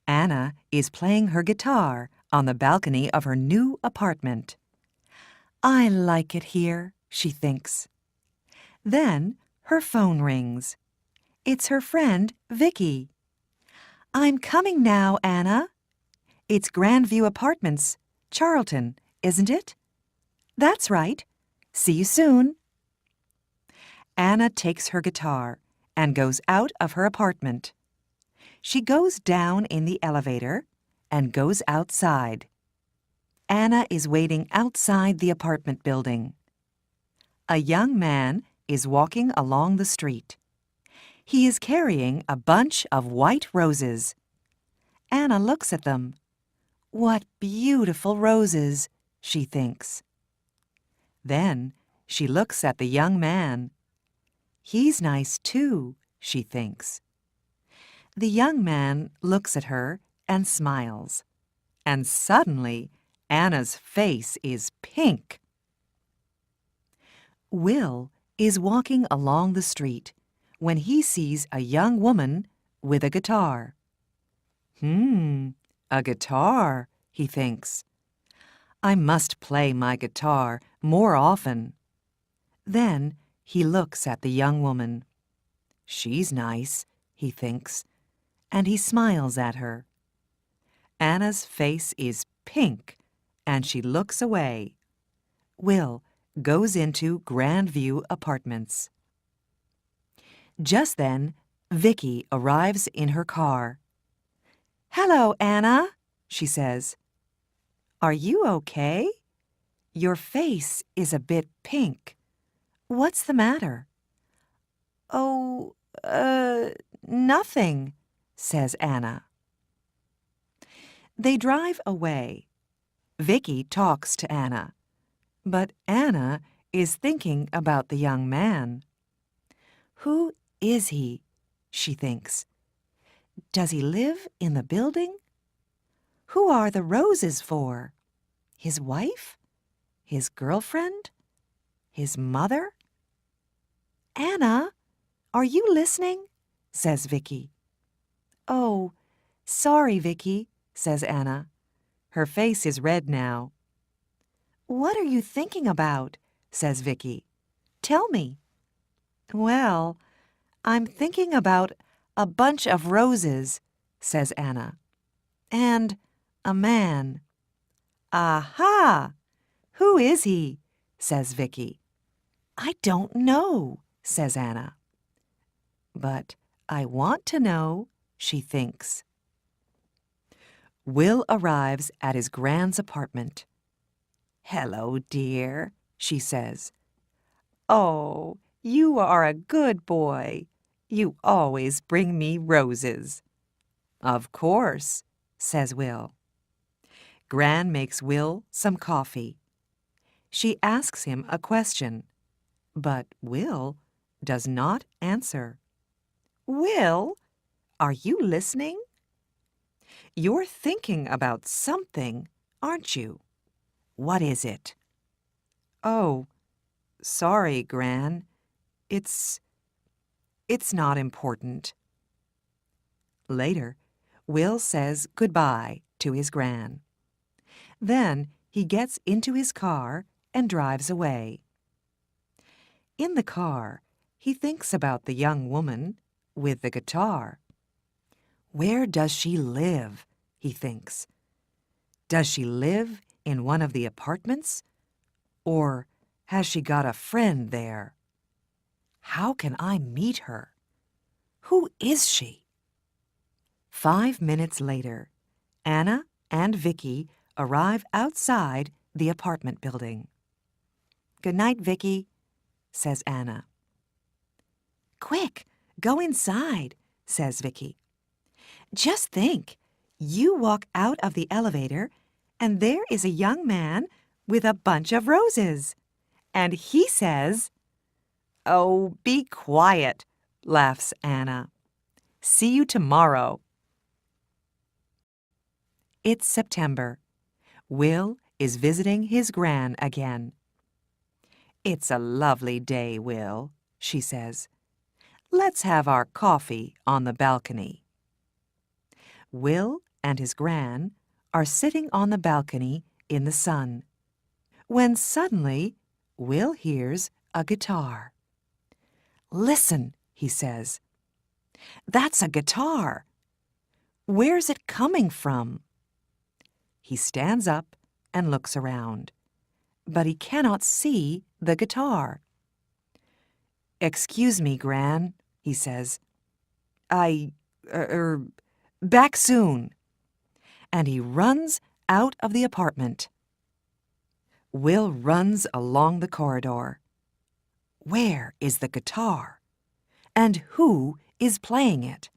Anna is playing her guitar on the balcony of her new apartment. I like it here, she thinks. Then her phone rings. It's her friend, Vicky. I'm coming now, Anna. It's Grandview Apartments, Charlton, isn't it? That's right. See you soon. Anna takes her guitar and goes out of her apartment. She goes down in the elevator and goes outside. Anna is waiting outside the apartment building. A young man is walking along the street. He is carrying a bunch of white roses. Anna looks at them. What beautiful roses, she thinks. Then she looks at the young man. He's nice too, she thinks. The young man looks at her and smiles. And suddenly, Anna's face is pink. Will is walking along the street when he sees a young woman with a guitar. A guitar, he thinks. I must play my guitar more often. Then he looks at the young woman. She's nice, he thinks, and he smiles at her. Anna's face is pink, and she looks away. Will goes into Grandview Apartments. Just then, Vicky arrives in her car. Hello, Anna, she says. Are you okay? Your face is a bit pink. What's the matter? Oh, nothing, says Anna. They drive away. Vicky talks to Anna, but Anna is thinking about the young man. Who is he? She thinks. Does he live in the building? Who are the roses for? His wife? His girlfriend? His mother? Anna, are you listening? Says Vicky. Oh, sorry, Vicky, says Anna. Her face is red now. What are you thinking about? Says Vicky. Tell me. Well, I'm thinking about a bunch of roses, says Anna. And a man. Aha! Who is he? Says Vicky. I don't know, says Anna. But I want to know, she thinks. Will arrives at his grand's apartment. Hello, dear, she says. Oh, you are a good boy. You always bring me roses. Of course, says Will. Gran makes Will some coffee. She asks him a question, but Will does not answer. Will, are you listening? You're thinking about something, aren't you? What is it? Oh, sorry, Gran. It's not important. Later, Will says goodbye to his Gran. Then he gets into his car and drives away. In the car, he thinks about the young woman with the guitar. Where does she live? He thinks. Does she live in one of the apartments? Or has she got a friend there? How can I meet her? Who is she? 5 minutes later, Anna and Vicky arrive outside the apartment building. Good night, Vicky, says Anna. Quick, go inside, says Vicky. Just think, you walk out of the elevator and there is a young man with a bunch of roses. And he says, Oh, be quiet, laughs Anna. See you tomorrow. It's September. Will is visiting his Gran again. It's a lovely day, Will, she says. Let's have our coffee on the balcony. Will and his gran are sitting on the balcony in the sun, when suddenly Will hears a guitar. "Listen," he says. "That's a guitar. Where's it coming from?" He stands up and looks around, but he cannot see the guitar. "Excuse me, Gran," he says. Back soon." And he runs out of the apartment. Will runs along the corridor. Where is the guitar? And who is playing it?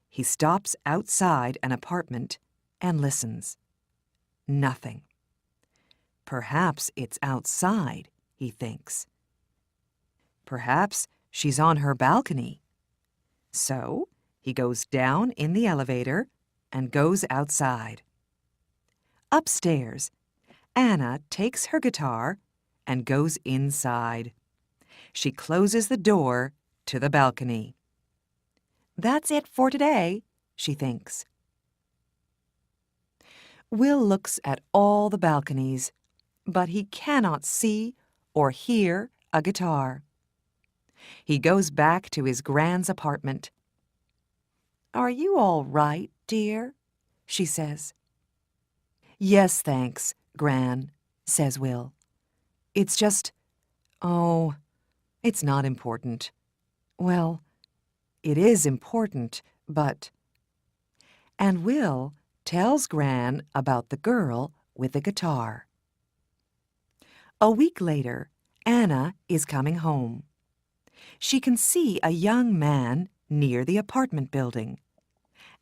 He stops outside an apartment and listens. Nothing. Perhaps it's outside, he thinks. Perhaps she's on her balcony. So he goes down in the elevator and goes outside. Upstairs, Anna takes her guitar and goes inside. She closes the door to the balcony. That's it for today, she thinks. Will looks at all the balconies, but he cannot see or hear a guitar. He goes back to his Gran's apartment. "Are you all right, dear?" she says. "Yes, thanks, Gran," says Will. "It's just, it's not important. Well, it is important, but—" And Will tells Gran about the girl with the guitar. A week later, Anna is coming home. She can see a young man near the apartment building,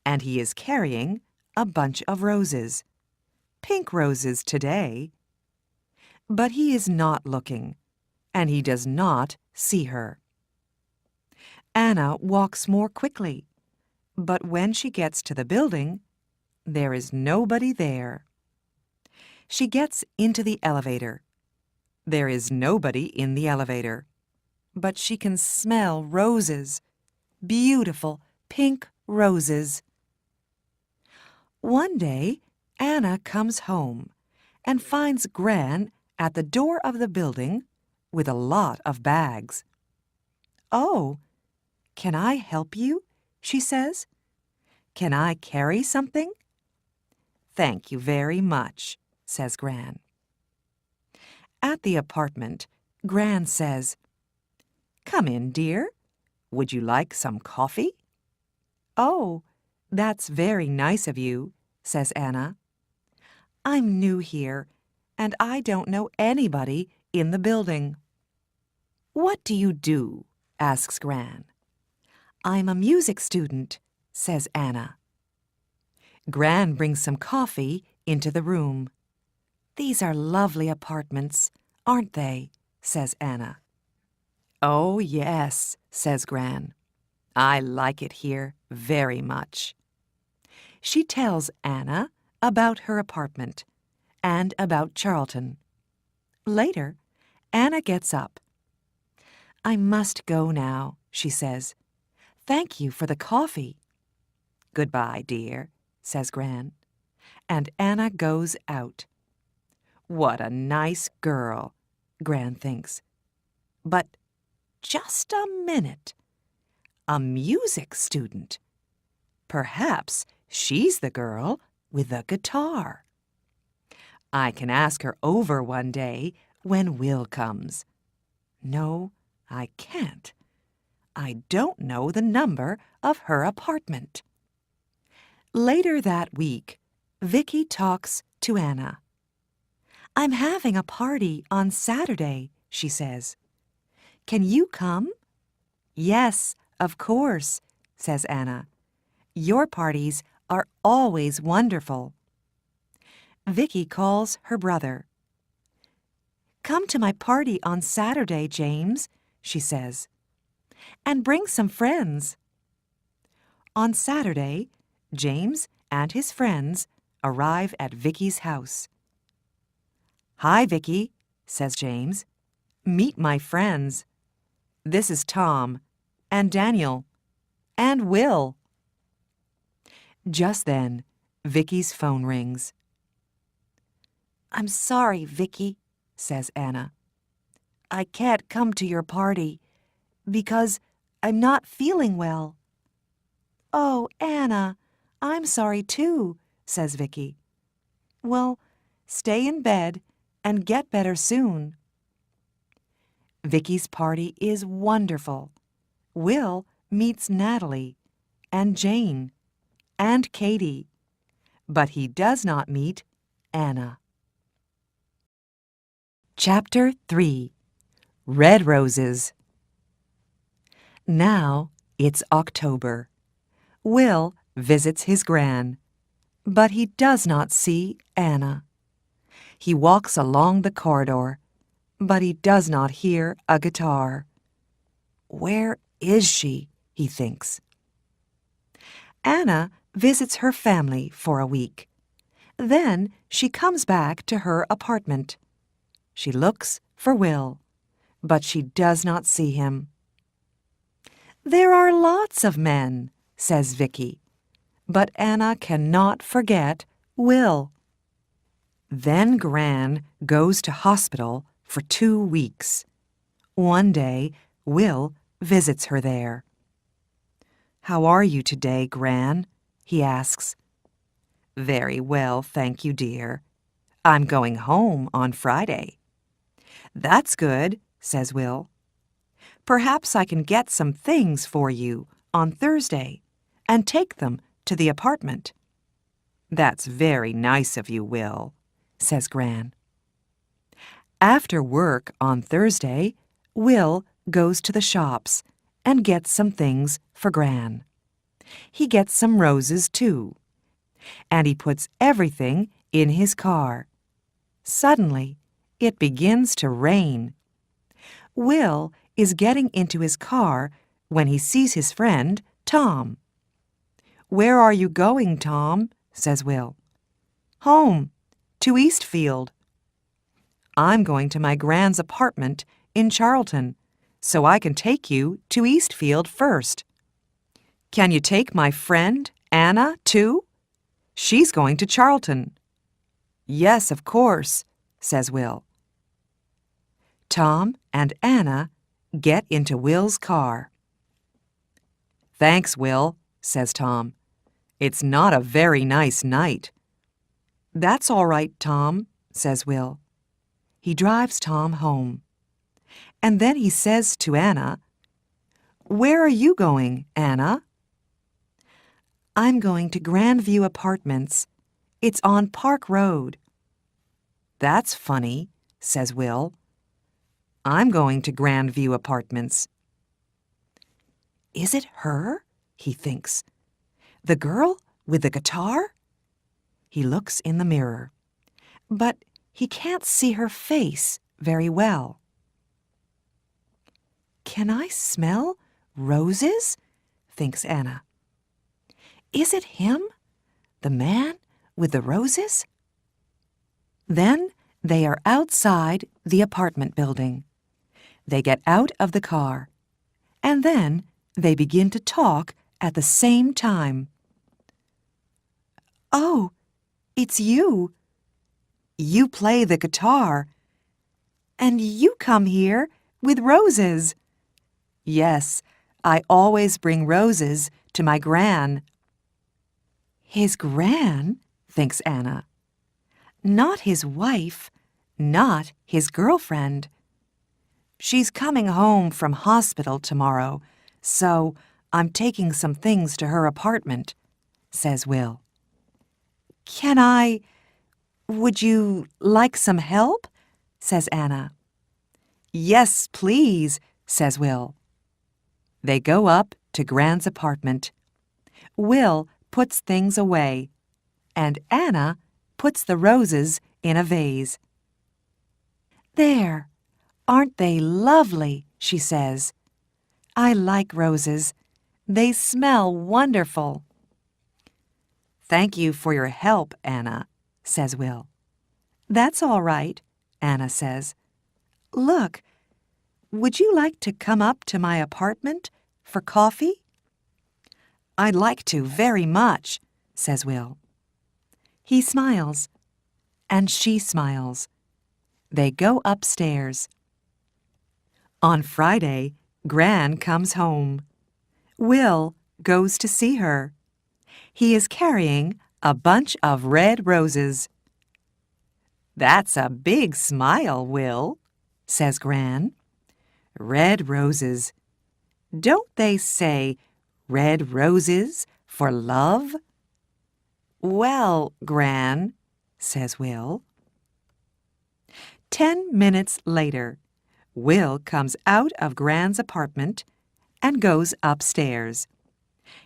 and he is carrying a bunch of roses. Pink roses today. But he is not looking, and he does not see her. Anna walks more quickly, but when she gets to the building, there is nobody there. She gets into the elevator. There is nobody in the elevator, but she can smell roses, beautiful pink roses. One day, Anna comes home and finds Gran at the door of the building with a lot of bags. "Oh, can I help you?" she says. "Can I carry something?" "Thank you very much," says Gran. At the apartment, Gran says, "Come in, dear. Would you like some coffee?" "Oh, that's very nice of you," says Anna. "I'm new here, and I don't know anybody in the building." "What do you do?" asks Gran. "I'm a music student," says Anna. Gran brings some coffee into the room. "These are lovely apartments, aren't they?" says Anna. "Oh, yes," says Gran. "I like it here very much." She tells Anna about her apartment and about Charlton. Later, Anna gets up. "I must go now," she says. "Thank you for the coffee." "Goodbye, dear," says Gran. And Anna goes out. What a nice girl, Gran thinks. But just a minute. A music student. Perhaps she's the girl with the guitar. I can ask her over one day when Will comes. No, I can't. I don't know the number of her apartment. Later that week, Vicky talks to Anna. "I'm having a party on Saturday," she says. "Can you come?" "Yes, of course," says Anna. "Your parties are always wonderful." Vicky calls her brother. "Come to my party on Saturday, James," she says. "And bring some friends." On Saturday, James and his friends arrive at Vicky's house. "Hi, Vicky," says James. "Meet my friends. This is Tom, and Daniel, and Will." Just then, Vicky's phone rings. "I'm sorry, Vicky," says Anna. "I can't come to your party because I'm not feeling well." "Oh, Anna, I'm sorry too," says Vicky. "Well, stay in bed and get better soon." Vicky's party is wonderful. Will meets Natalie and Jane and Katie, but he does not meet Anna. Chapter 3. Red Roses. Now it's October. Will visits his gran, but he does not see Anna. He walks along the corridor, but he does not hear a guitar. Where is she? He thinks. Anna visits her family for a week. Then she comes back to her apartment. She looks for Will, but she does not see him. "There are lots of men," says Vicky, but Anna cannot forget Will. Then Gran goes to hospital for 2 weeks. One day, Will visits her there. "How are you today, Gran?" he asks. "Very well, thank you, dear. I'm going home on Friday." "That's good," says Will. "Perhaps I can get some things for you on Thursday and take them to the apartment." "That's very nice of you, Will," says Gran. After work on Thursday, Will goes to the shops and gets some things for Gran. He gets some roses, too, and he puts everything in his car. Suddenly, it begins to rain. Will is getting into his car when he sees his friend, Tom. "Where are you going, Tom?" says Will. "Home, to Eastfield." "I'm going to my Gran's apartment in Charlton, so I can take you to Eastfield first." "Can you take my friend, Anna, too? She's going to Charlton." "Yes, of course," says Will. Tom and Anna get into Will's car. "Thanks, Will," says Tom. "It's not a very nice night." "That's all right, Tom," says Will. He drives Tom home. And then he says to Anna, "Where are you going, Anna?" "I'm going to Grandview Apartments. It's on Park Road." "That's funny," says Will. "I'm going to Grandview Apartments." "Is it her?" he thinks. "The girl with the guitar?" He looks in the mirror, but he can't see her face very well. "Can I smell roses?" thinks Anna. "Is it him, the man with the roses?" Then they are outside the apartment building. They get out of the car, and then they begin to talk at the same time. "Oh, it's you. You play the guitar, and you come here with roses." "Yes, I always bring roses to my Gran." "His Gran?" thinks Anna. "Not his wife, not his girlfriend. She's coming home from hospital tomorrow, so I'm taking some things to her apartment," says Will. Would you like some help?" says Anna. "Yes, please," says Will. They go up to Gran's apartment. Will puts things away, and Anna puts the roses in a vase. "There, aren't they lovely?" she says. "I like roses. They smell wonderful." "Thank you for your help, Anna," says Will. "That's all right," Anna says. "Look, would you like to come up to my apartment for coffee?" "I'd like to very much," says Will. He smiles, and she smiles. They go upstairs. On Friday, Gran comes home. Will goes to see her. He is carrying a bunch of red roses. "That's a big smile, Will," says Gran. Red roses. Don't they say red roses for love? "Well, Gran," says Will. 10 minutes later, Will comes out of Gran's apartment and goes upstairs.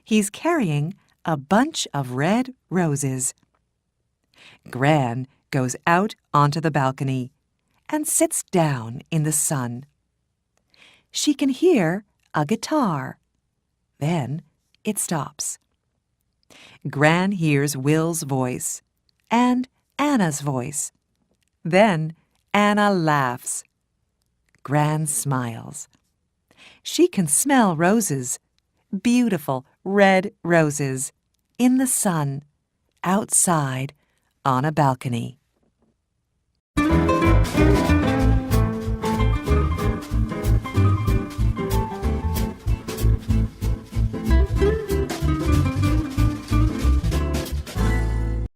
He's carrying a bunch of red roses. Gran goes out onto the balcony and sits down in the sun. She can hear a guitar. Then it stops. Gran hears Will's voice and Anna's voice. Then Anna laughs. Gran smiles. She can smell roses, beautiful red roses, in the sun, outside on a balcony.